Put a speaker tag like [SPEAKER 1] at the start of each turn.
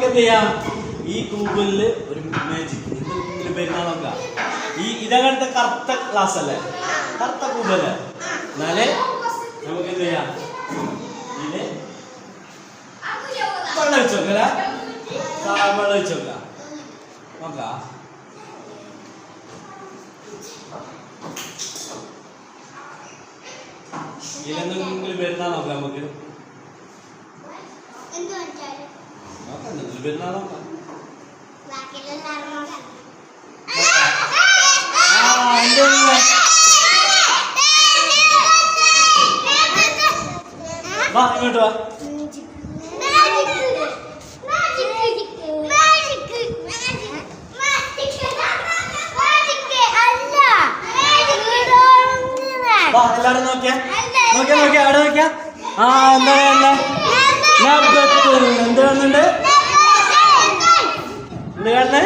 [SPEAKER 1] എന്ത് ചെയ്യാം ഈ ഗൂഗിളില് ഒരു മാജിക് എന്തെങ്കിലും വരുന്ന നോക്കാം ഇതങ്ങനത്തെ കറുത്ത ഗ്ലാസ് അല്ലേ കറുത്ത കൂബല്ലേ എന്നാല് നമുക്ക് എന്ത് ചെയ്യാം ഇത് വെള്ളം വെച്ച് നോക്കല്ലേ വെള്ളം വെച്ച് നോക്കാം നോക്കാം ഇതിലെന്തെങ്കിലും വരുന്ന നോക്കാം നമുക്ക് നോക്കാം എന്തെങ്കിലും വരുന്ന നോക്കാം വാ ഇങ്ങോട്ട് വാ വാ എല്ലാരും നോക്കിയാ നോക്കിയാ നോക്കിയാ അവിടെ നോക്കിയാ എന്താണ് എന്ത് കാണുന്നുണ്ട് എന്ത് കാണുന്നേ